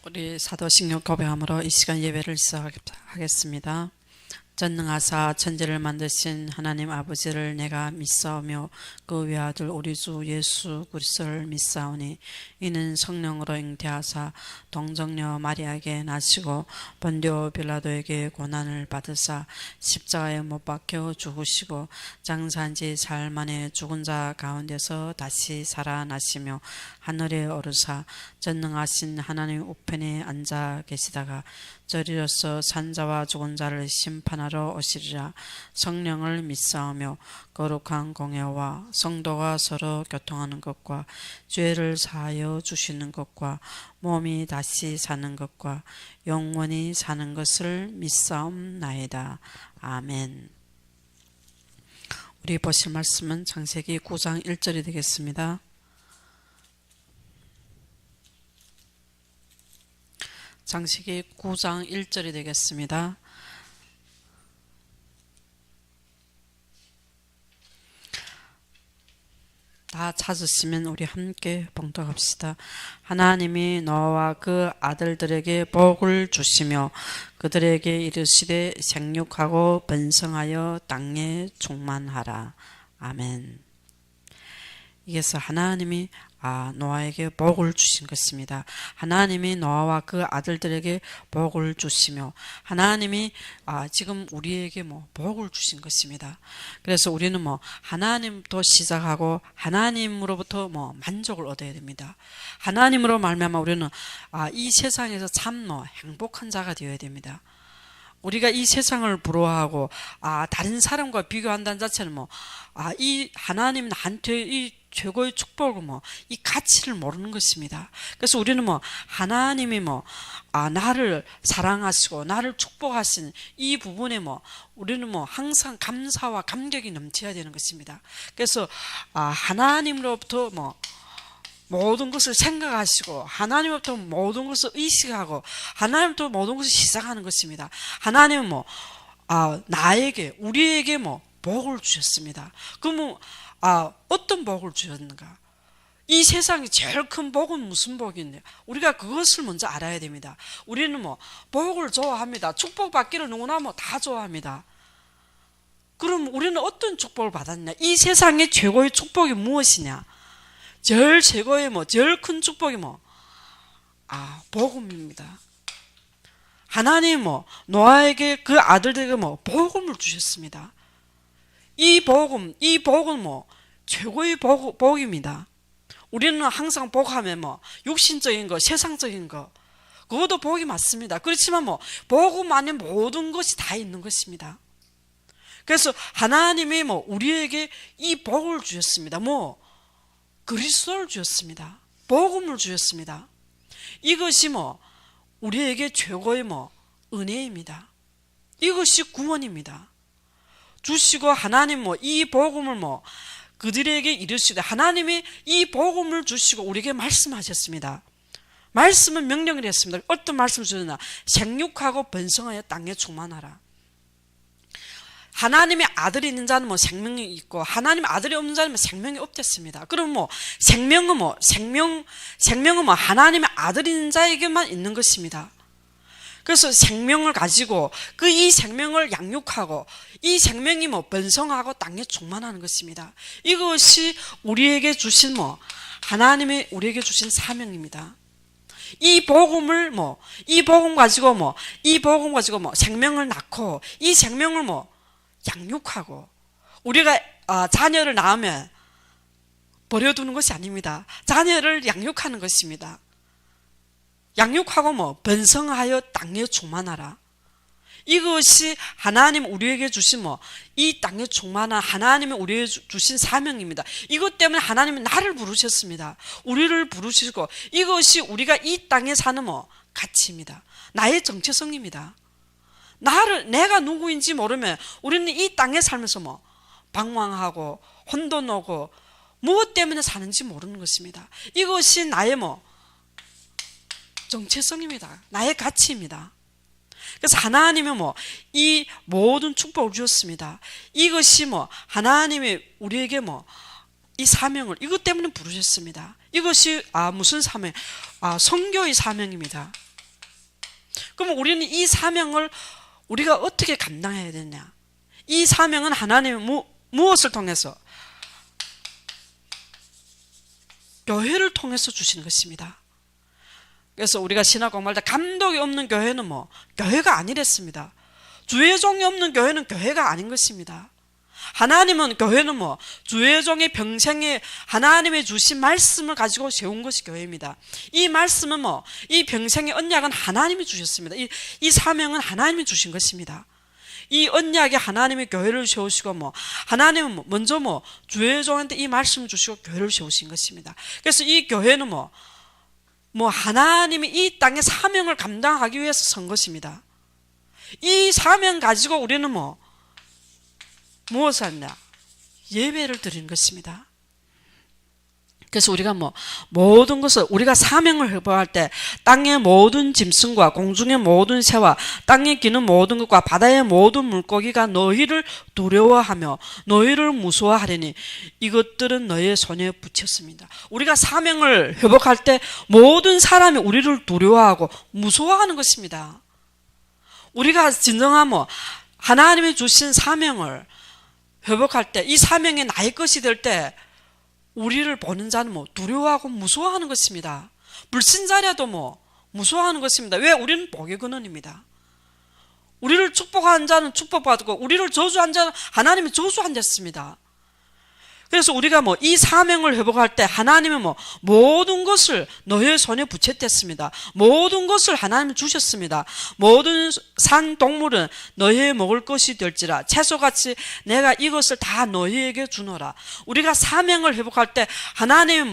우리 사도신경 고백함으로 이 시간 예배를 시작하겠습니다. 전능하사 천지를 만드신 하나님 아버지를 내가 믿사오며 그 외아들 우리 주 예수 그리스도를 믿사오니 이는 성령으로 잉태하사 동정녀 마리아에게 나시고 본디오 빌라도에게 고난을 받으사 십자가에 못 박혀 죽으시고 장사한 지 사흘 만에 죽은 자 가운데서 다시 살아나시며 하늘에 오르사 전능하신 하나님 우편에 앉아 계시다가 저리로서 산자와 죽은 자를 심판하러 오시리라. 성령을 믿사오며 거룩한 공예와 성도가 서로 교통하는 것과 죄를 사하여 주시는 것과 몸이 다시 사는 것과 영원히 사는 것을 믿사옵나이다. 아멘. 우리 보실 말씀은 창세기 9장 1절이 되겠습니다. 창세기 9장 1절이 되겠습니다. 다 찾으시면 우리 함께 봉독합시다. 하나님이 노아와 그 아들들에게 복을 주시며 그들에게 이르시되 생육하고 번성하여 땅에 충만하라. 아멘. 이게서 하나님이 노아에게 복을 주신 것입니다. 하나님이 노아와 그 아들들에게 복을 주시며 하나님이 지금 우리에게 복을 주신 것입니다. 그래서 우리는 하나님부터 시작하고 하나님으로부터 만족을 얻어야 됩니다. 하나님으로 말미암아 우리는 이 세상에서 참 행복한 자가 되어야 됩니다. 우리가 이 세상을 부러워하고 다른 사람과 비교한다는 자체는 이 하나님은 한테 이 최고의 축복을 이 가치를 모르는 것입니다. 그래서 우리는 하나님이 나를 사랑하시고 나를 축복하시는 이 부분에 우리는 항상 감사와 감격이 넘쳐야 되는 것입니다. 그래서 하나님으로부터 모든 것을 생각하시고 하나님으로부터 모든 것을 의식하고 하나님부터 모든 것을 시작하는 것입니다. 하나님은 나에게 우리에게 복을 주셨습니다. 그러면 어떤 복을 주셨는가? 이 세상에 제일 큰 복은 무슨 복인데 우리가 그것을 먼저 알아야 됩니다. 우리는 복을 좋아합니다. 축복받기를 누구나 다 좋아합니다. 그럼 우리는 어떤 축복을 받았냐? 이 세상의 최고의 축복이 무엇이냐? 제일 최고의 제일 큰 축복이 복음입니다. 하나님 노아에게 그 아들들에게 복음을 주셨습니다. 이 복음은 최고의 복입니다. 우리는 항상 복하면 육신적인 거, 세상적인 거, 그것도 복이 맞습니다. 그렇지만 복음 안에 모든 것이 다 있는 것입니다. 그래서 하나님이 우리에게 이 복을 주셨습니다. 그리스도를 주셨습니다. 복음을 주셨습니다. 이것이 우리에게 최고의 은혜입니다. 이것이 구원입니다. 주시고 하나님 이 복음을 그들에게 이르시되 하나님이 이 복음을 주시고 우리에게 말씀하셨습니다. 말씀은 명령을 했습니다. 어떤 말씀을 주셨나? 생육하고 번성하여 땅에 충만하라. 하나님의 아들이 있는 자는 생명이 있고 하나님의 아들이 없는 자는 생명이 없겠습니다. 그럼 생명은 하나님의 아들이 있는 자에게만 있는 것입니다. 그래서 생명을 가지고 이 생명을 양육하고 이 생명이 번성하고 땅에 충만하는 것입니다. 이것이 우리에게 주신 하나님이 우리에게 주신 사명입니다. 이 복음을 이 복음 가지고 생명을 낳고 이 생명을 양육하고 우리가 자녀를 낳으면 버려두는 것이 아닙니다. 자녀를 양육하는 것입니다. 양육하고 번성하여 땅에 충만하라. 이것이 하나님 우리에게 주신 이 땅에 충만한 하나님이 우리에게 주신 사명입니다. 이것 때문에 하나님은 나를 부르셨습니다. 우리를 부르시고 이것이 우리가 이 땅에 사는 가치입니다. 나의 정체성입니다. 내가 누구인지 모르면 우리는 이 땅에 살면서 방황하고 혼돈하고 무엇 때문에 사는지 모르는 것입니다. 이것이 나의 정체성입니다. 나의 가치입니다. 그래서 하나님이 이 모든 축복을 주셨습니다. 이것이 하나님이 우리에게 이 사명을 이것 때문에 부르셨습니다. 이것이 무슨 사명? 선교의 사명입니다. 그러면 우리는 이 사명을 우리가 어떻게 감당해야 되냐? 이 사명은 하나님이 무엇을 통해서? 교회를 통해서 주시는 것입니다. 그래서 우리가 신학 공부할 때 감독이 없는 교회는 교회가 아니랬습니다. 주의종이 없는 교회는 교회가 아닌 것입니다. 하나님은 교회는 주의종의 평생에 하나님의 주신 말씀을 가지고 세운 것이 교회입니다. 이 말씀은 이 평생의 언약은 하나님이 주셨습니다. 이 사명은 하나님이 주신 것입니다. 이 언약에 하나님이 교회를 세우시고 하나님은 먼저 주의종한테 이 말씀을 주시고 교회를 세우신 것입니다. 그래서 이 교회는 하나님이 이 땅의 사명을 감당하기 위해서 선 것입니다. 이 사명 가지고 우리는 무엇을 하냐? 예배를 드리는 것입니다. 그래서 우리가 모든 것을 우리가 사명을 회복할 때 땅의 모든 짐승과 공중의 모든 새와 땅에 기는 모든 것과 바다의 모든 물고기가 너희를 두려워하며 너희를 무서워하리니 이것들은 너희의 손에 붙였습니다. 우리가 사명을 회복할 때 모든 사람이 우리를 두려워하고 무서워하는 것입니다. 우리가 진정한 하나님이 주신 사명을 회복할 때 이 사명이 나의 것이 될 때 우리를 보는 자는 두려워하고 무서워하는 것입니다. 불신자라도 무서워하는 것입니다. 왜? 우리는 복의 근원입니다. 우리를 축복한 자는 축복받고 우리를 저주한 자는 하나님이 저주하셨습니다. 그래서 우리가 이 사명을 회복할 때 하나님은 모든 것을 너희의 손에 붙였댔습니다. 모든 것을 하나님이 주셨습니다. 모든 산 동물은 너희의 먹을 것이 될지라 채소같이 내가 이것을 다 너희에게 주노라. 우리가 사명을 회복할 때 하나님이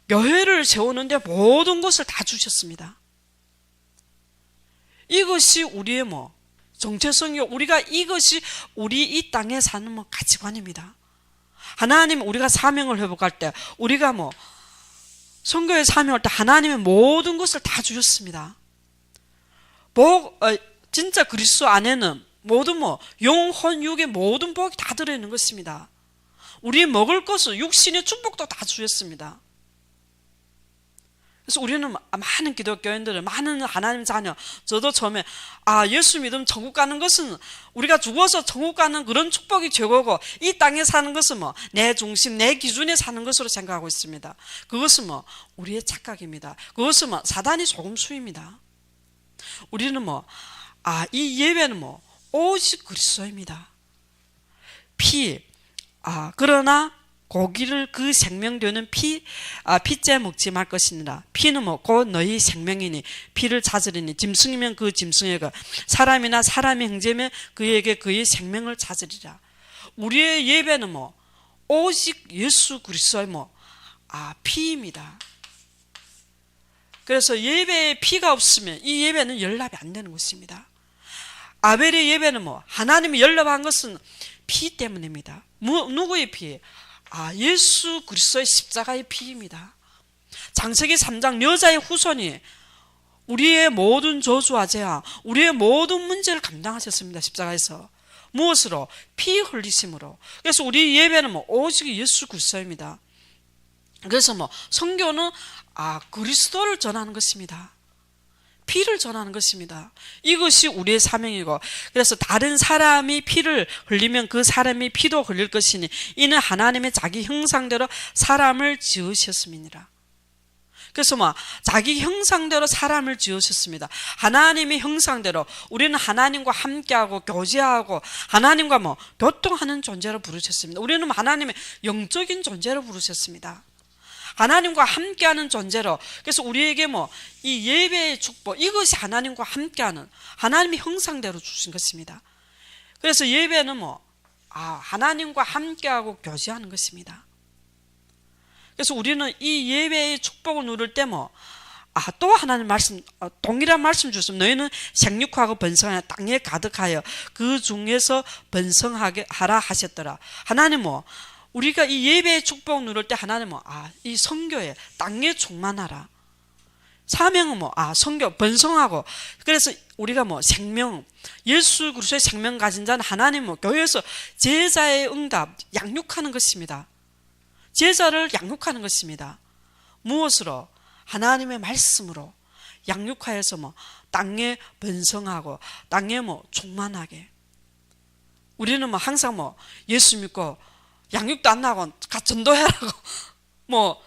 교회를 세우는데 모든 것을 다 주셨습니다. 이것이 우리의 정체성이요, 우리가 이것이 우리 이 땅에 사는 가치관입니다. 하나님, 우리가 사명을 회복할 때 우리가 선교의 사명할 때 하나님의 모든 것을 다 주셨습니다. 진짜 그리스도 안에는 모든 영혼 육의 모든 복이 다 들어있는 것입니다. 우리 먹을 것을 육신의 축복도 다 주셨습니다. 그래서 우리는 많은 기독교인들은 많은 하나님 자녀, 저도 처음에 예수 믿으면 천국 가는 것은 우리가 죽어서 천국 가는 그런 축복이 최고고 이 땅에 사는 것은 내 중심, 내 기준에 사는 것으로 생각하고 있습니다. 그것은 우리의 착각입니다. 그것은 사단이 조금수입니다. 우리는 이 예배는 오직 그리스도입니다. 그러나 고기를 그 생명되는 피째 먹지 말 것이니라. 피는 곧 너희 생명이니 피를 찾으리니 짐승이면 그 짐승에게 사람이나 사람의 형제면 그에게 그의 생명을 찾으리라. 우리의 예배는 오직 예수 그리스도의 피입니다. 그래서 예배에 피가 없으면 이 예배는 연락이 안 되는 것입니다. 아벨의 예배는 하나님이 연락한 것은 피 때문입니다. 누구의 피? 예수 그리스도의 십자가의 피입니다. 창세기 3장 여자의 후손이 우리의 모든 저주와 죄와 우리의 모든 문제를 감당하셨습니다. 십자가에서. 무엇으로? 피 흘리심으로. 그래서 우리 예배는 오직 예수 그리스도입니다. 그래서 선교는 그리스도를 전하는 것입니다. 피를 전하는 것입니다. 이것이 우리의 사명이고, 그래서 다른 사람이 피를 흘리면 그 사람이 피도 흘릴 것이니 이는 하나님의 자기 형상대로 사람을 지으셨음이니라. 그래서 자기 형상대로 사람을 지으셨습니다. 하나님의 형상대로 우리는 하나님과 함께하고 교제하고 하나님과 교통하는 존재로 부르셨습니다. 우리는 하나님의 영적인 존재로 부르셨습니다. 하나님과 함께하는 존재로. 그래서 우리에게 이 예배의 축복, 이것이 하나님과 함께하는 하나님의 형상대로 주신 것입니다. 그래서 예배는 하나님과 함께하고 교제하는 것입니다. 그래서 우리는 이 예배의 축복을 누릴 때 또 하나님 말씀, 동일한 말씀 주셨습니다. 너희는 생육하고 번성하여 땅에 가득하여 그 중에서 번성하게 하라 하셨더라. 하나님 우리가 이 예배의 축복 누릴 때 하나님은 이 선교에 땅에 충만하라. 사명은 선교 번성하고. 그래서 우리가 생명, 예수 그리스도의 생명 가진 자는 하나님은 교회에서 제자의 응답, 양육하는 것입니다. 제자를 양육하는 것입니다. 무엇으로? 하나님의 말씀으로. 양육하여서 뭐 땅에 번성하고 땅에 뭐 충만하게. 우리는 뭐 항상 뭐 예수 믿고 양육도 안 하고 가 전도해라고 뭐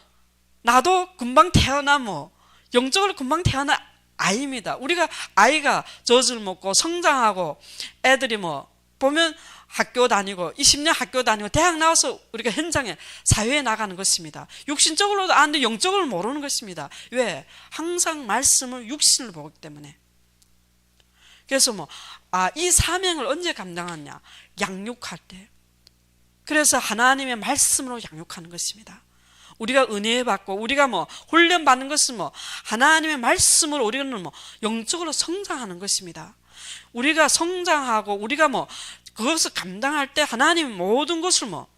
나도 금방 태어나 뭐 영적으로 금방 태어나 아이입니다. 우리가 아이가 젖을 먹고 성장하고 애들이 뭐 보면 학교 다니고 20년 학교 다니고 대학 나와서 우리가 현장에 사회에 나가는 것입니다. 육신적으로도 아는데 영적으로 모르는 것입니다. 왜? 항상 말씀을 육신을 보기 때문에. 그래서 뭐 이 사명을 언제 감당하냐? 양육할 때. 그래서 하나님의 말씀으로 양육하는 것입니다. 우리가 은혜 받고 우리가 뭐 훈련 받는 것은 뭐 하나님의 말씀으로 우리는 뭐 영적으로 성장하는 것입니다. 우리가 성장하고 우리가 뭐 그것을 감당할 때 하나님 모든 것을 뭐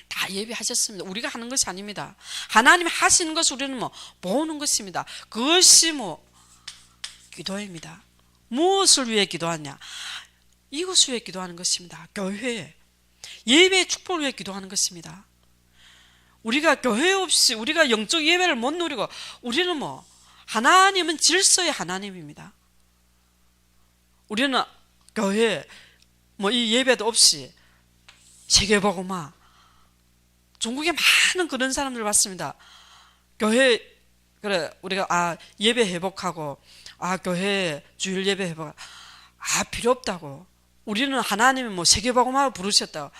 다 예비하셨습니다. 우리가 하는 것이 아닙니다. 하나님이 하시는 것을 우리는 뭐 보는 것입니다. 그것이 뭐 기도입니다. 무엇을 위해 기도하냐? 이것을 위해 기도하는 것입니다. 교회 예배의 축복을 위해 기도하는 것입니다. 우리가 교회 없이 우리가 영적 예배를 못 누리고 우리는 뭐 하나님은 질서의 하나님입니다. 우리는 교회 뭐 이 예배도 없이 세계복음화 중국에 많은 그런 사람들 봤습니다. 교회 그래 우리가 예배 회복하고 교회 주일 예배 회복 필요 없다고. 우리는 하나님이 뭐 세계복음화를 부르셨다고.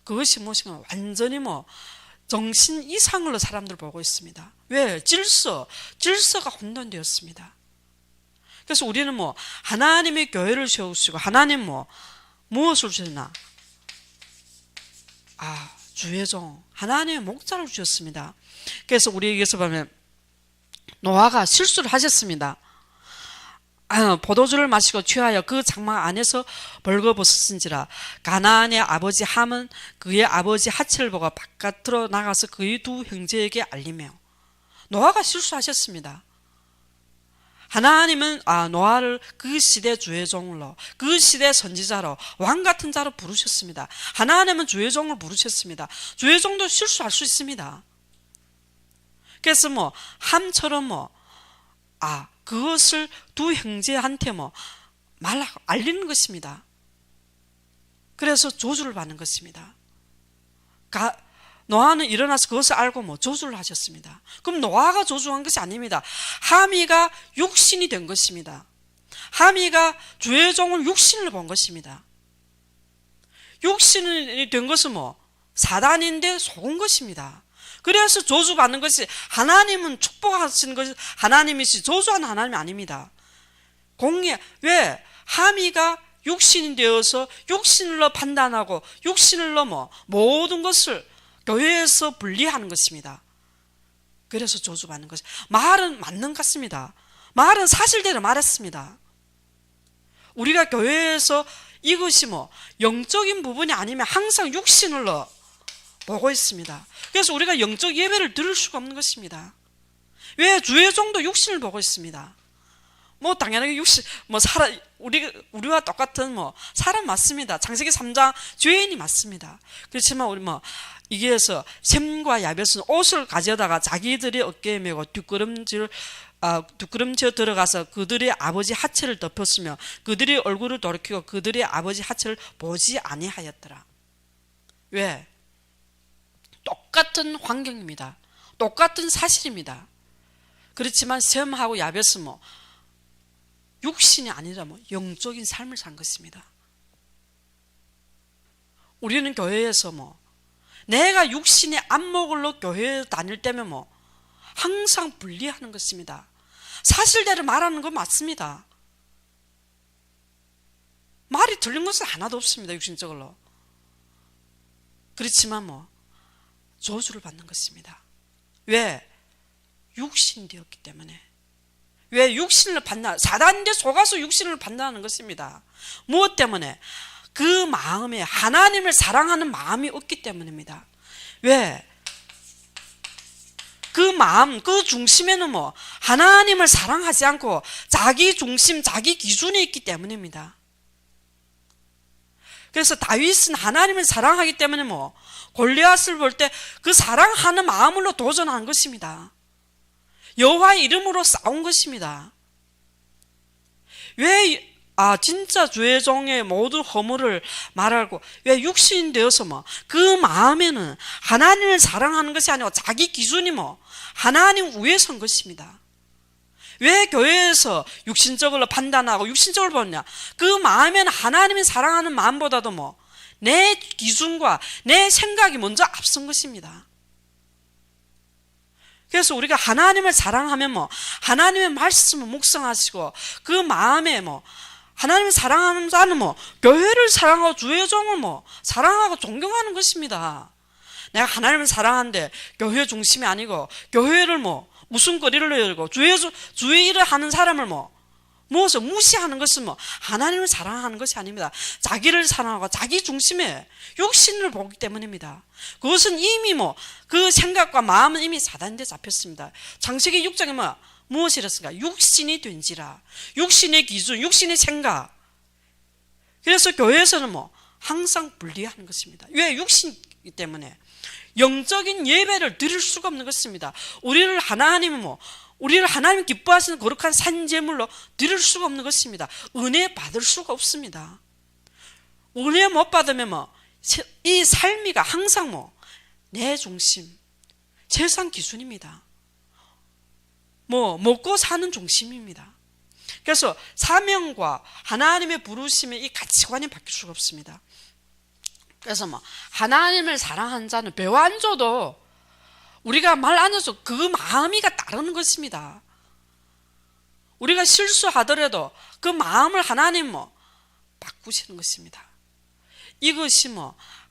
그것이 무엇인가 완전히 뭐 정신 이상으로 사람들 보고 있습니다. 왜? 질서가 혼돈되었습니다. 그래서 우리는 뭐 하나님의 교회를 세우시고 하나님 뭐 무엇을 주셨나? 주의종 하나님의 목자를 주셨습니다. 그래서 우리에게서 보면 노아가 실수를 하셨습니다. 포도주를 마시고 취하여 그 장막 안에서 벌거벗었은지라 가나안의 아버지 함은 그의 아버지 하체를 보고 바깥으로 나가서 그의 두 형제에게 알리며. 노아가 실수하셨습니다. 하나님은 노아를 그 시대 주의 종으로 그 시대 선지자로 왕같은 자로 부르셨습니다. 하나님은 주의 종을 부르셨습니다. 주의 종도 실수할 수 있습니다. 그래서 뭐 함처럼 뭐 그것을 두 형제한테 뭐 말하고 알리는 것입니다. 그래서 저주를 받는 것입니다. 노아는 일어나서 그것을 알고 뭐 저주를 하셨습니다. 그럼 노아가 저주한 것이 아닙니다. 하미가 육신이 된 것입니다. 하미가 주의 종을 육신을 본 것입니다. 육신이 된 것은 뭐 사단인데 속은 것입니다. 그래서 저주받는 것이 하나님은 축복하시는 것이 하나님이시 저주하는 하나님이 아닙니다. 왜? 하미가 육신이 되어서 육신으로 판단하고 육신으로 뭐 모든 것을 교회에서 분리하는 것입니다. 그래서 저주받는 것이. 말은 맞는 것 같습니다. 말은 사실대로 말했습니다. 우리가 교회에서 이것이 뭐 영적인 부분이 아니면 항상 육신으로 보고 있습니다. 그래서 우리가 영적 예배를 들을 수가 없는 것입니다. 왜? 주의 종도 육신을 보고 있습니다. 뭐 당연하게 육신 우리와 똑같은 뭐 사람 맞습니다. 창세기 3장 죄인이 맞습니다. 그렇지만 우리 뭐 이게서 셈과 야벳은 옷을 가져다가 자기들이 어깨에 메고 뒷걸음질 뒷걸음져 들어가서 그들의 아버지 하체를 덮었으며 그들의 얼굴을 돌이키고 그들의 아버지 하체를 보지 아니하였더라. 왜? 똑같은 환경입니다. 똑같은 사실입니다. 그렇지만 셈하고 야벳은 뭐 육신이 아니라 뭐 영적인 삶을 산 것입니다. 우리는 교회에서 뭐 내가 육신의 안목으로 교회에 다닐 때면 뭐 항상 분리하는 것입니다. 사실대로 말하는 건 맞습니다. 말이 틀린 것은 하나도 없습니다. 육신적으로. 그렇지만 뭐 저주를 받는 것입니다. 왜? 육신이 되었기 때문에. 왜? 육신을 사단인데 속아서 육신을 판단하는 것입니다. 무엇 때문에? 그 마음에 하나님을 사랑하는 마음이 없기 때문입니다. 왜? 그 마음, 그 중심에는 뭐 하나님을 사랑하지 않고 자기 중심, 자기 기준이 있기 때문입니다. 그래서 다윗은 하나님을 사랑하기 때문에 뭐 골리앗을 볼 때 그 사랑하는 마음으로 도전한 것입니다. 여호와의 이름으로 싸운 것입니다. 왜 진짜 주의 종의 모든 허물을 말하고 왜 육신이 되어서 그 마음에는 하나님을 사랑하는 것이 아니고 자기 기준이 하나님 위에 선 것입니다. 왜 교회에서 육신적으로 판단하고 육신적으로 보느냐? 그 마음에는 하나님을 사랑하는 마음보다도 내 기준과 내 생각이 먼저 앞선 것입니다. 그래서 우리가 하나님을 사랑하면 하나님의 말씀을 묵상하시고 그 마음에 하나님을 사랑하는 자는 교회를 사랑하고 주의 종을 사랑하고 존경하는 것입니다. 내가 하나님을 사랑하는데 교회 중심이 아니고 교회를 무슨 거리를 열고 주의 일을 하는 사람을 무엇을 무시하는 것은 하나님을 사랑하는 것이 아닙니다. 자기를 사랑하고 자기 중심에 육신을 보기 때문입니다. 그것은 이미 그 생각과 마음은 이미 사단에 잡혔습니다. 창세기 6장에 무엇이랬습니까? 육신이 된지라. 육신의 기준, 육신의 생각. 그래서 교회에서는 항상 분리하는 것입니다. 왜? 육신이기 때문에 영적인 예배를 드릴 수가 없는 것입니다. 우리를 하나님 기뻐하시는 거룩한 산제물로 드릴 수가 없는 것입니다. 은혜 받을 수가 없습니다. 은혜 못 받으면 이 삶이가 항상 내 중심, 세상 기준입니다. 먹고 사는 중심입니다. 그래서 사명과 하나님의 부르심의 이 가치관이 바뀔 수가 없습니다. 그래서 하나님을 사랑하는 자는 배워 안 줘도 우리가 말 안 해서 그 마음이가 따르는 것입니다. 우리가 실수하더라도 그 마음을 하나님 바꾸시는 것입니다. 이것이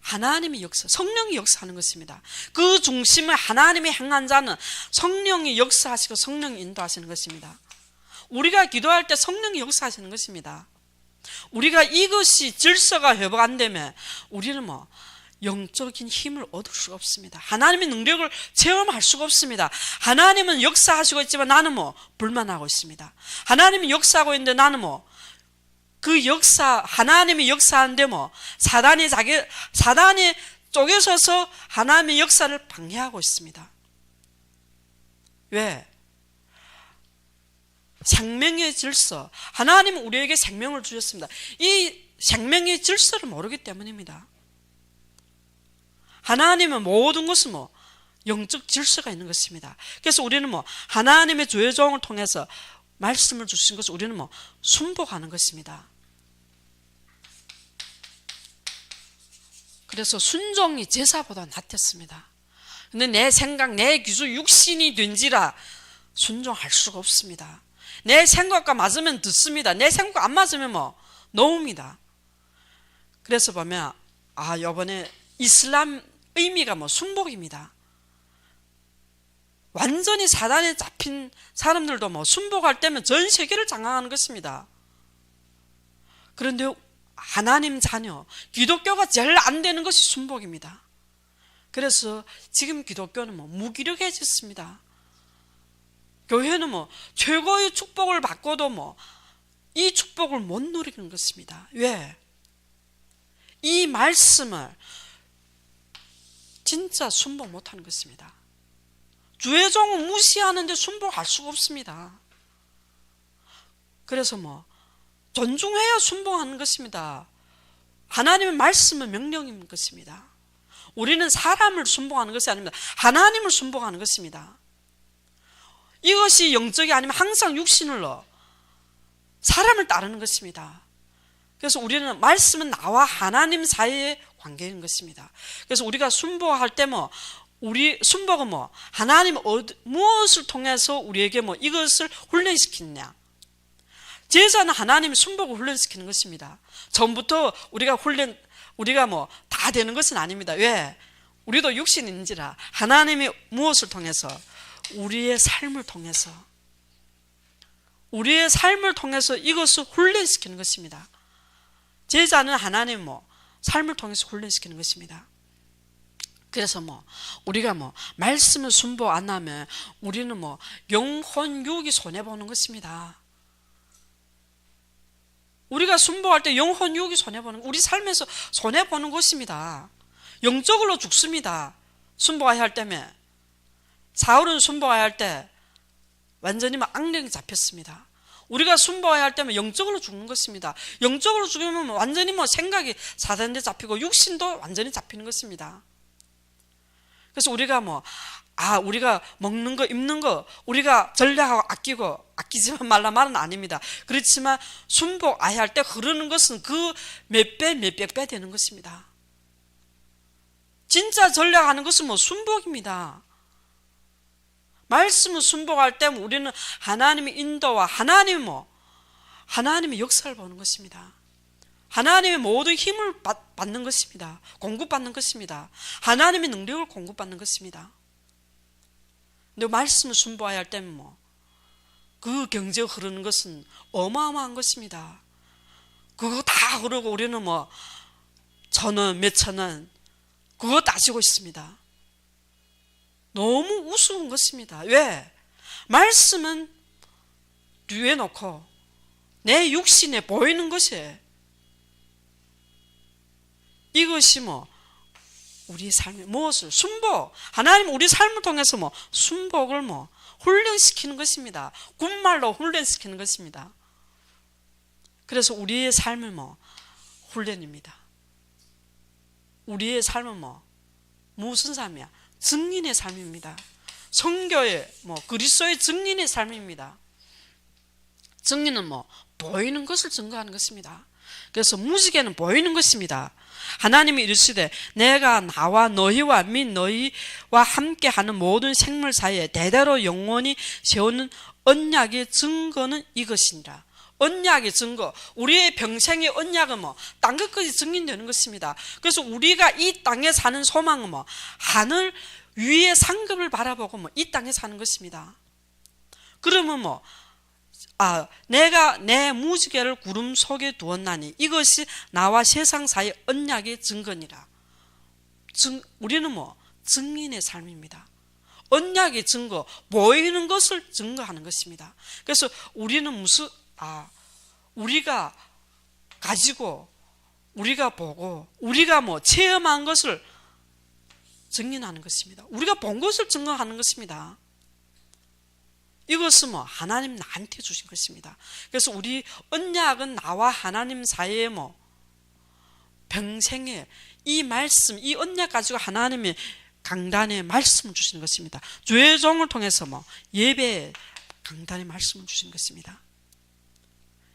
하나님의 역사, 성령이 역사하는 것입니다. 그 중심을 하나님이 행한 자는 성령이 역사하시고 성령이 인도하시는 것입니다. 우리가 기도할 때 성령이 역사하시는 것입니다. 우리가 이것이 질서가 회복 안 되면 우리는 영적인 힘을 얻을 수가 없습니다. 하나님의 능력을 체험할 수가 없습니다. 하나님은 역사하시고 있지만 나는 불만하고 있습니다. 하나님이 역사하고 있는데 나는 그 역사, 하나님이 역사하는데 사단이 쪼개서서 하나님의 역사를 방해하고 있습니다. 왜? 생명의 질서, 하나님은 우리에게 생명을 주셨습니다. 이 생명의 질서를 모르기 때문입니다. 하나님은 모든 것은 영적 질서가 있는 것입니다. 그래서 우리는 하나님의 주의 종을 통해서 말씀을 주신 것을 우리는 순복하는 것입니다. 그래서 순종이 제사보다 낫겠습니다. 근데 내 생각, 내 기준, 육신이 된지라 순종할 수가 없습니다. 내 생각과 맞으면 듣습니다. 내 생각과 안 맞으면 놓습니다. 그래서 보면 이번에 이슬람 의미가 순복입니다. 완전히 사단에 잡힌 사람들도 순복할 때면 전 세계를 장악하는 것입니다. 그런데 하나님 자녀, 기독교가 제일 안 되는 것이 순복입니다. 그래서 지금 기독교는 무기력해졌습니다. 교회는 최고의 축복을 받고도 이 축복을 못 누리는 것입니다. 왜? 이 말씀을 진짜 순복 못하는 것입니다. 주의 종은 무시하는데 순복할 수가 없습니다. 그래서 존중해야 순복하는 것입니다. 하나님의 말씀은 명령인 것입니다. 우리는 사람을 순복하는 것이 아닙니다. 하나님을 순복하는 것입니다. 이것이 영적이 아니면 항상 육신으로 사람을 따르는 것입니다. 그래서 우리는 말씀은 나와 하나님 사이의 관계인 것입니다. 그래서 우리가 순복할 때 우리 순복은 하나님 무엇을 통해서 우리에게 이것을 훈련시키느냐? 제사는 하나님 순복을 훈련시키는 것입니다. 전부터 우리가 다 되는 것은 아닙니다. 왜? 우리도 육신인지라 하나님이 무엇을 통해서? 우리의 삶을 통해서 이것을 훈련시키는 것입니다. 제자는 하나님 삶을 통해서 훈련시키는 것입니다. 그래서 우리가 말씀을 순복 안 하면 우리는 영혼 유익이 손해보는 것입니다. 우리가 순복할 때 영혼 유익이 손해보는, 우리 삶에서 손해보는 것입니다. 영적으로 죽습니다. 순복해야 할 때면. 사울은 순복해야 할 때 완전히 막 악령이 잡혔습니다. 우리가 순보해야 할 때면 영적으로 죽는 것입니다. 영적으로 죽으면 완전히 생각이 사단에 잡히고 육신도 완전히 잡히는 것입니다. 그래서 우리가 우리가 먹는 거, 입는 거, 우리가 전략하고 아끼지만 말라 말은 아닙니다. 그렇지만 순복 아해할 때 흐르는 것은 그 몇 배, 몇백 배 되는 것입니다. 진짜 전략하는 것은 순복입니다. 말씀을 순복할 때 우리는 하나님의 인도와 하나님의 역사를 보는 것입니다. 하나님의 모든 힘을 받는 것입니다. 공급받는 것입니다. 하나님의 능력을 공급받는 것입니다. 근데 말씀을 순보해야 할 때는 그 경제가 흐르는 것은 어마어마한 것입니다. 그거 다 흐르고 우리는 1,000원, 몇천 원 그거 따지고 있습니다. 너무 우스운 것입니다. 왜? 말씀은 뒤에 놓고 내 육신에 보이는 것이 이것이 우리 삶의 무엇을 순복, 하나님 우리 삶을 통해서 순복을 훈련시키는 것입니다. 군말로 훈련시키는 것입니다. 그래서 우리의 삶을 훈련입니다. 우리의 삶은 무슨 삶이야? 증인의 삶입니다. 성교의 그리스도의 증인의 삶입니다. 증인은 보이는 것을 증거하는 것입니다. 그래서 무지개는 보이는 것입니다. 하나님이 이르시되 내가 나와 너희와 및 너희와 함께하는 모든 생물 사이에 대대로 영원히 세우는 언약의 증거는 이것이니라. 언약의 증거, 우리의 평생의 언약은 땅 끝까지 증인되는 것입니다. 그래서 우리가 이 땅에 사는 소망은 하늘 위의 상급을 바라보고 이 땅에 사는 것입니다. 그러면 내가 내 무지개를 구름 속에 두었나니 이것이 나와 세상 사이 언약의 증거니라. 우리는 증인의 삶입니다. 언약의 증거, 보이는 것을 증거하는 것입니다. 그래서 우리는 우리가 가지고 우리가 보고 우리가 체험한 것을 증인하는 것입니다. 우리가 본 것을 증거하는 것입니다. 이것은 하나님 나한테 주신 것입니다. 그래서 우리 언약은 나와 하나님 사이에 평생에 이 말씀, 이 언약 가지고 하나님의 강단에 말씀을 주시는 것입니다. 주의 종을 통해서 예배 강단에 말씀을 주신 것입니다.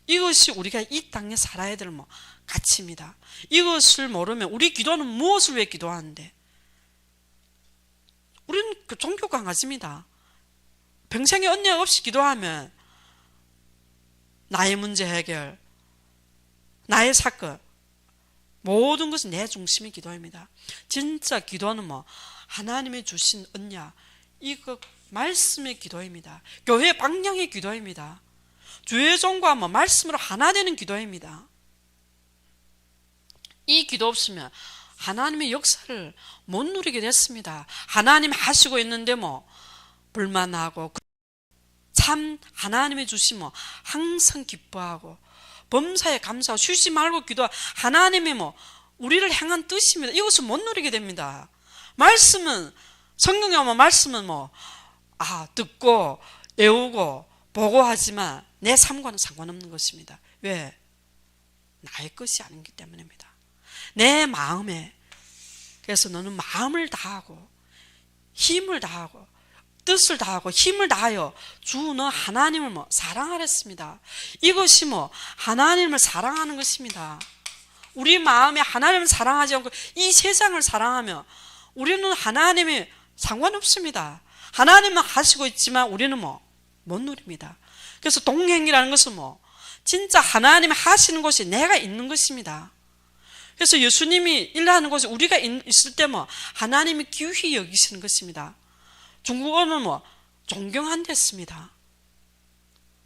이것이 우리가 이 땅에 살아야 될 가치입니다. 이것을 모르면 우리 기도는 무엇을 위해 기도하는데? 우리는 종교 강아지입니다. 평생에 언약 없이 기도하면 나의 문제 해결, 나의 사건, 모든 것은 내 중심의 기도입니다. 진짜 기도는 하나님이 주신 언약, 이거 말씀의 기도입니다. 교회 방향의 기도입니다. 주의 종과 말씀으로 하나 되는 기도입니다. 이 기도 없으면 하나님의 역사를 못 누리게 됐습니다. 하나님 하시고 있는데 불만하고 참 하나님의 주심 항상 기뻐하고 범사에 감사하고 쉬지 말고 기도하고 하나님의 우리를 향한 뜻입니다. 이것을 못 누리게 됩니다. 말씀은 성경에 오면 말씀은 듣고 외우고 보고 하지만 내 삶과는 상관없는 것입니다. 왜? 나의 것이 아니기 때문입니다. 내 마음에. 그래서 너는 마음을 다하고 힘을 다하고 뜻을 다하고 힘을 다하여 주 너 하나님을 사랑하랬습니다. 이것이 하나님을 사랑하는 것입니다. 우리 마음에 하나님을 사랑하지 않고 이 세상을 사랑하면 우리는 하나님이 상관없습니다. 하나님은 하시고 있지만 우리는 못 누립니다. 그래서 동행이라는 것은 진짜 하나님이 하시는 곳이 내가 있는 것입니다. 그래서 예수님이 일하는 곳에 우리가 있을 때 하나님이 귀히 여기시는 것입니다. 중국어는 존경한댔습니다.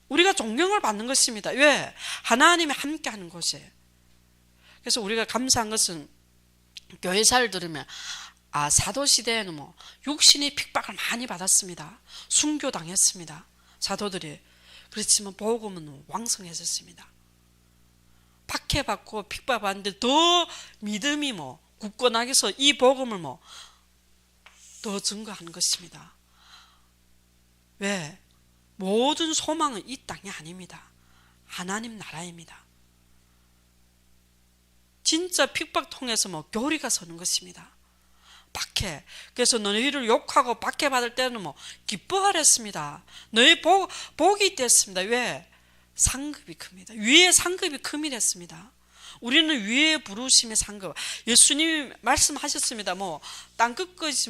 우리가 존경을 받는 것입니다. 왜? 하나님이 함께하는 곳에. 그래서 우리가 감사한 것은 교회사를 들으면 사도시대에는 육신의 핍박을 많이 받았습니다. 순교당했습니다. 사도들이. 그렇지만 복음은 왕성해졌습니다. 박해받고 핍박받는데 더 믿음이 굳건하게 해서 이 복음을 더 증거하는 것입니다. 왜? 모든 소망은 이 땅이 아닙니다. 하나님 나라입니다. 진짜 핍박 통해서 교리가 서는 것입니다. 박해. 그래서 너희를 욕하고 박해받을 때는 기뻐하랬습니다. 너희 복이 됐습니다. 왜? 상급이 큽니다. 위의 상급이 큼이랬습니다. 우리는 위의 부르심의 상급. 예수님이 말씀하셨습니다. 땅끝까지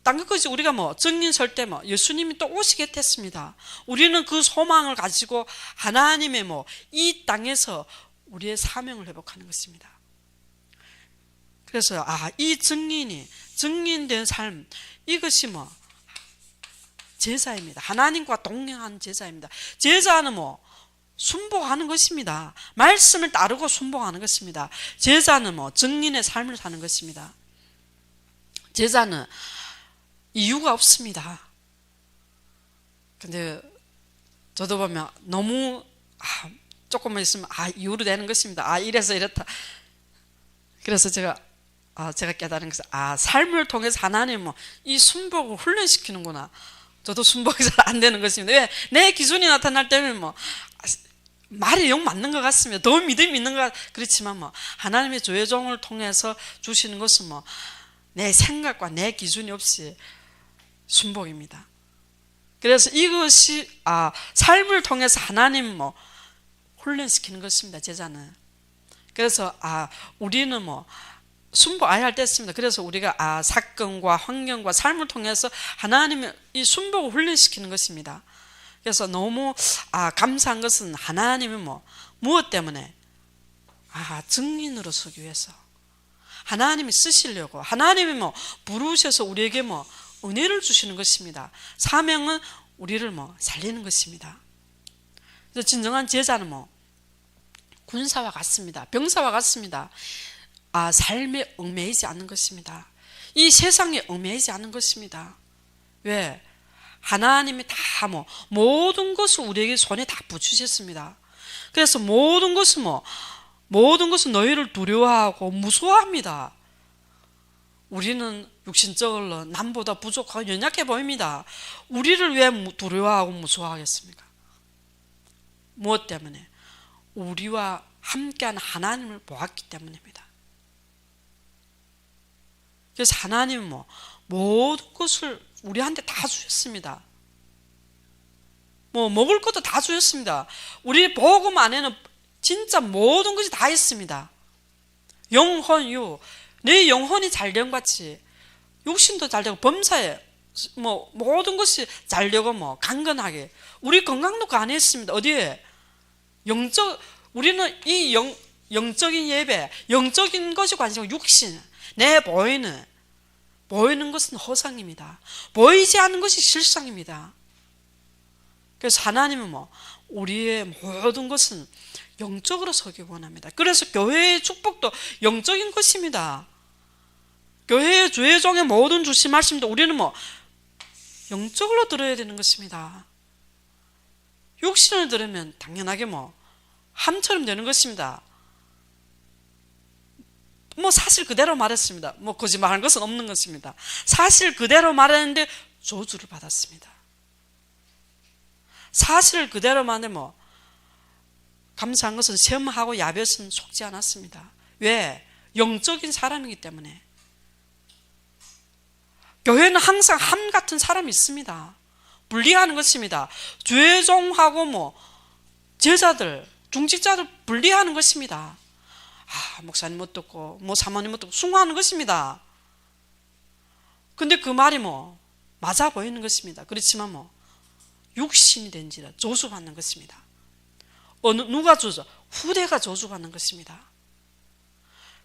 땅끝까지 우리가 증인 설 때 예수님이 또 오시겠댔습니다. 우리는 그 소망을 가지고 하나님의 이 땅에서 우리의 사명을 회복하는 것입니다. 그래서 이 증인된 삶, 이것이 제자입니다. 하나님과 동행하는 제자입니다. 제자는 순복하는 것입니다. 말씀을 따르고 순복하는 것입니다. 제자는 증인의 삶을 사는 것입니다. 제자는 이유가 없습니다. 근데 저도 보면 너무 조금만 있으면 이유로 되는 것입니다. 이래서 이렇다. 그래서 제가 깨달은 것은 삶을 통해서 하나님 이 순복을 훈련시키는구나. 저도 순복이 잘 안 되는 것입니다. 왜? 내 기준이 나타날 때는 말이 영 맞는 것 같습니다. 더 믿음이 있는 것 그렇지만 하나님의 조회종을 통해서 주시는 것은 내 생각과 내 기준이 없이 순복입니다. 그래서 이것이 삶을 통해서 하나님 훈련시키는 것입니다. 제자는. 그래서 우리는 순복해야 할 때 있습니다. 그래서 우리가 사건과 환경과 삶을 통해서 하나님의 이 순복을 훈련시키는 것입니다. 그래서 너무 감사한 것은 하나님이 무엇 때문에 증인으로 서기 위해서 하나님이 쓰시려고 하나님이 부르셔서 우리에게 은혜를 주시는 것입니다. 사명은 우리를 살리는 것입니다. 그래서 진정한 제자는 군사와 같습니다. 병사와 같습니다. 삶에 얽매이지 않는 것입니다. 이 세상에 얽매이지 않는 것입니다. 왜? 하나님이 다 모든 것을 우리에게 손에 다 붙이셨습니다. 그래서 모든 것은 너희를 두려워하고 무서워합니다. 우리는 육신적으로 남보다 부족하고 연약해 보입니다. 우리를 왜 두려워하고 무서워하겠습니까? 무엇 때문에? 우리와 함께한 하나님을 보았기 때문입니다. 그래서 하나님은 모든 것을 우리한테 다 주셨습니다. 먹을 것도 다 주셨습니다. 우리 복음 안에는 진짜 모든 것이 다 있습니다. 영혼유, 내 영혼이 잘된 같이 육신도 잘되고 범사에 모든 것이 잘되고 강건하게 우리 건강도 그 안에 있습니다. 어디에? 우리는 이 영적인 예배, 영적인 것이 관심이고 육신, 내 보이는 것은 허상입니다. 보이지 않는 것이 실상입니다. 그래서 하나님은 우리의 모든 것은 영적으로 서기 원합니다. 그래서 교회의 축복도 영적인 것입니다. 교회의 조회종의 모든 주신 말씀도 우리는 영적으로 들어야 되는 것입니다. 육신을 들으면 당연하게 함처럼 되는 것입니다. 사실 그대로 말했습니다. 거짓말한 것은 없는 것입니다. 사실 그대로 말했는데 저주를 받았습니다. 사실을 그대로 말해 감사한 것은 시험하고 야벳은 속지 않았습니다. 왜? 영적인 사람이기 때문에. 교회는 항상 함 같은 사람이 있습니다. 분리하는 것입니다. 죄종하고 제자들, 중직자들 분리하는 것입니다. 목사님 못 듣고 사모님 못 듣고 숭고하는 것입니다. 근데 그 말이 맞아 보이는 것입니다. 그렇지만 육신이 된지라 저주받는 것입니다. 누가 저주? 후대가 저주받는 것입니다.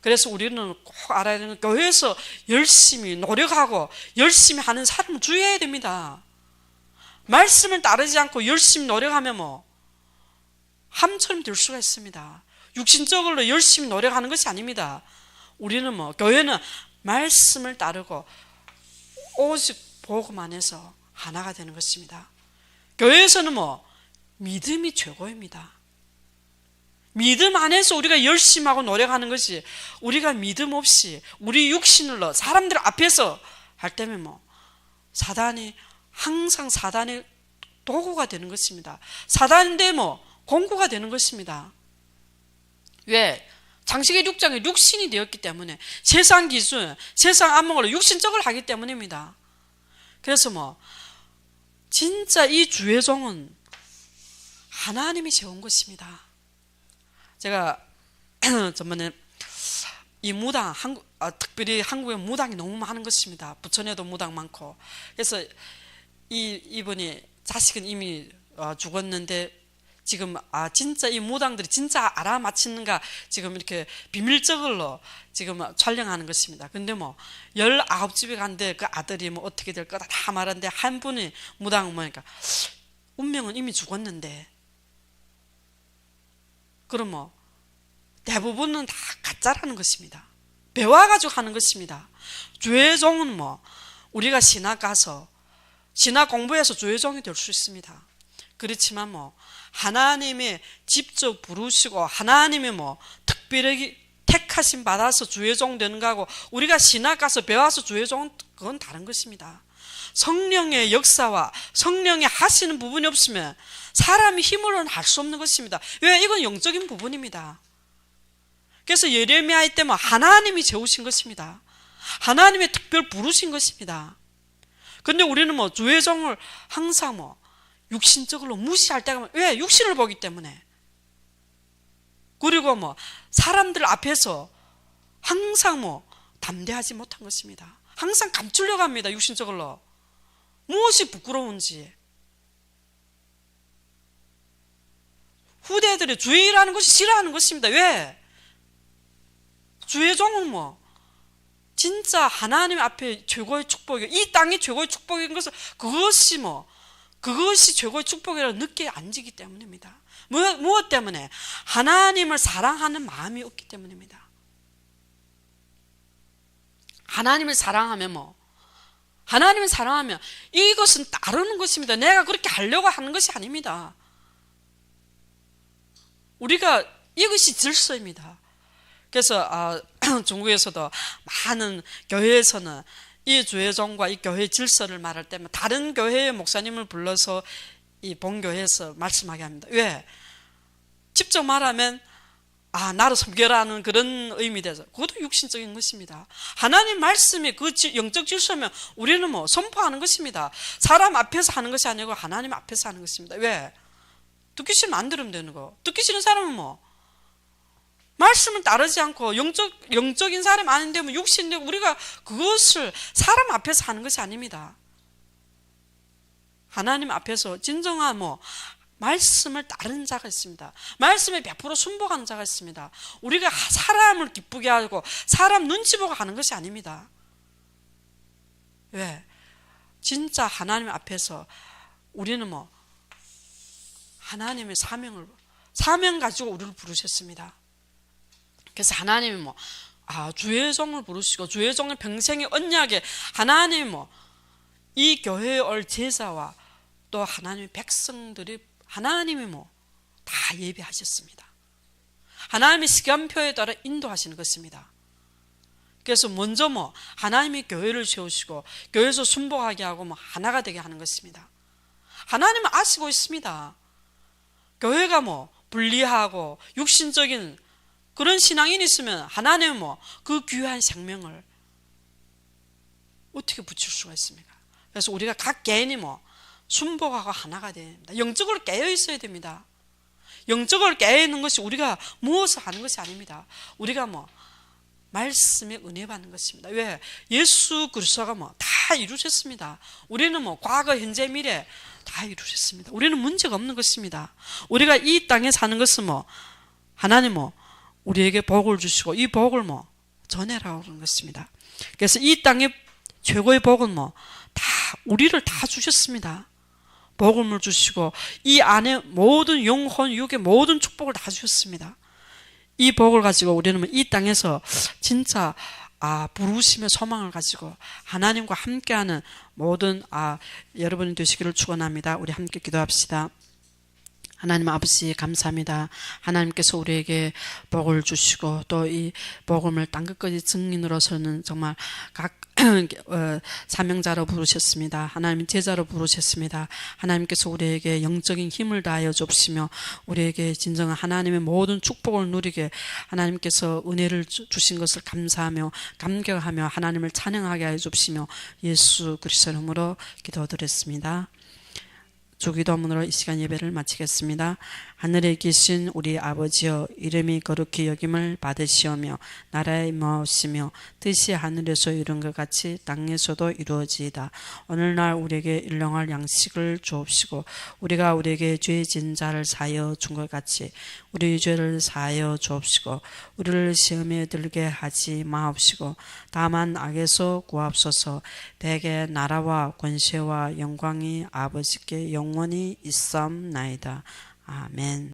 그래서 우리는 꼭 알아야 되는 교회에서 열심히 노력하고 열심히 하는 사람을 주의해야 됩니다. 말씀을 따르지 않고 열심히 노력하면 함처럼 될 수가 있습니다. 육신적으로 열심히 노력하는 것이 아닙니다. 우리는 교회는 말씀을 따르고 오직 복음 안에서 하나가 되는 것입니다. 교회에서는 믿음이 최고입니다. 믿음 안에서 우리가 열심히 하고 노력하는 것이 우리가 믿음 없이 우리 육신으로 사람들 앞에서 할 때면 사단이 도구가 되는 것입니다. 사단인데 공구가 되는 것입니다. 왜? 창세기 6장에 육신이 되었기 때문에 세상 기준, 세상 안목으로 육신적을 하기 때문입니다. 그래서 진짜 이 주의 종은 하나님이 세운 것입니다. 제가 저번에 이 무당, 특별히 한국에 무당이 너무 많은 것입니다. 부천에도 무당 많고. 그래서 이분이 자식은 이미 죽었는데 지금 진짜 이 무당들이 진짜 알아맞히는가 지금 이렇게 비밀적으로 지금 촬영하는 것입니다. 근데 19집에 간데 그 아들이 어떻게 될 거다 다 말하는데 한 분이 무당은 뭐니까 운명은 이미 죽었는데 그럼 대부분은 다 가짜라는 것입니다. 배워가지고 하는 것입니다. 주의 종은 우리가 신학 가서 신학 공부해서 주의 종이 될 수 있습니다. 그렇지만 하나님이 직접 부르시고 하나님이 특별히 택하심 받아서 주의 종 되는 거하고 우리가 신학 가서 배워서 주의 종은 그건 다른 것입니다. 성령의 역사와 성령이 하시는 부분이 없으면 사람이 힘으로는 할 수 없는 것입니다. 왜? 이건 영적인 부분입니다. 그래서 예레미야 때 하나님이 세우신 것입니다. 하나님의 특별 부르신 것입니다. 근데 우리는 주의 종을 항상 육신적으로 무시할 때가 왜? 육신을 보기 때문에. 그리고 사람들 앞에서 항상 담대하지 못한 것입니다. 항상 감추려고 합니다. 육신적으로. 무엇이 부끄러운지. 후대들이 주의라는 것이 싫어하는 것입니다. 왜? 주의 종은 진짜 하나님 앞에 최고의 축복이고 이 땅이 최고의 축복인 것을 그것이 최고의 축복이라고 느끼 앉기 때문입니다. 무엇 때문에? 하나님을 사랑하는 마음이 없기 때문입니다. 하나님을 사랑하면 하나님을 사랑하면 이것은 따르는 것입니다. 내가 그렇게 하려고 하는 것이 아닙니다. 우리가 이것이 질서입니다. 그래서 중국에서도 많은 교회에서는 이 주의 종과 이 교회 질서를 말할 때면 다른 교회의 목사님을 불러서 이 본교회에서 말씀하게 합니다. 왜? 직접 말하면 나를 섬겨라는 그런 의미에서 그것도 육신적인 것입니다. 하나님 말씀이 그 영적 질서면 우리는 선포하는 것입니다. 사람 앞에서 하는 것이 아니고 하나님 앞에서 하는 것입니다. 왜? 듣기 싫으면 안 들으면 되는 거. 듣기 싫은 사람은 말씀을 따르지 않고 영적인 사람이 아닌데 육신인데 우리가 그것을 사람 앞에서 하는 것이 아닙니다. 하나님 앞에서 진정한 말씀을 따르는 자가 있습니다. 말씀에 100% 순복하는 자가 있습니다. 우리가 사람을 기쁘게 하고 사람 눈치 보고 하는 것이 아닙니다. 왜? 진짜 하나님 앞에서 우리는 하나님의 사명 가지고 우리를 부르셨습니다. 그래서 하나님이 주의 종을 부르시고 주의 종의 평생의 언약에 하나님이 이 교회에 올 제자와 또 하나님의 백성들이 하나님이 다 예배하셨습니다. 하나님의 시간표에 따라 인도하시는 것입니다. 그래서 먼저 하나님이 교회를 세우시고 교회에서 순복하게 하고 하나가 되게 하는 것입니다. 하나님은 아시고 있습니다. 교회가 분리하고 육신적인 그런 신앙인이 있으면 하나님은 그 귀한 생명을 어떻게 붙일 수가 있습니까? 그래서 우리가 각 개인이 순복하고 하나가 돼야 됩니다. 영적으로 깨어 있어야 됩니다. 영적으로 깨어 있는 것이 우리가 무엇을 하는 것이 아닙니다. 우리가 말씀에 은혜 받는 것입니다. 왜? 예수 그리스도가 다 이루셨습니다. 우리는 과거, 현재, 미래 다 이루셨습니다. 우리는 문제가 없는 것입니다. 우리가 이 땅에 사는 것은 하나님 우리에게 복을 주시고 이 복을 전해라고 하는 것입니다. 그래서 이 땅의 최고의 복은 다 우리를 다 주셨습니다. 복음을 주시고 이 안에 모든 영혼, 육의 모든 축복을 다 주셨습니다. 이 복을 가지고 우리는 이 땅에서 진짜 부르심의 소망을 가지고 하나님과 함께하는 모든 여러분이 되시기를 축원합니다. 우리 함께 기도합시다. 하나님 아버지 감사합니다. 하나님께서 우리에게 복을 주시고 또 이 복음을 땅끝까지 증인으로서는 정말 각 사명자로 부르셨습니다. 하나님 제자로 부르셨습니다. 하나님께서 우리에게 영적인 힘을 다하여 주시며 우리에게 진정한 하나님의 모든 축복을 누리게 하나님께서 은혜를 주신 것을 감사하며 감격하며 하나님을 찬양하게 하여 주시며 예수 그리스도의 이름으로 기도드렸습니다. 주기도문으로 이 시간 예배를 마치겠습니다. 하늘에 계신 우리 아버지여, 이름이 거룩히 여김을 받으시오며 나라에 임하옵시며 뜻이 하늘에서 이룬 것 같이 땅에서도 이루어지이다. 오늘날 우리에게 일용할 양식을 주옵시고 우리가 우리에게 죄 지은 자를 사하여 준 것 같이 우리 죄를 사하여 주옵시고 우리를 시험에 들게 하지 마옵시고 다만 악에서 구하옵소서. 대개 나라와 권세와 영광이 아버지께 영원히 있사옵나이다. 아멘.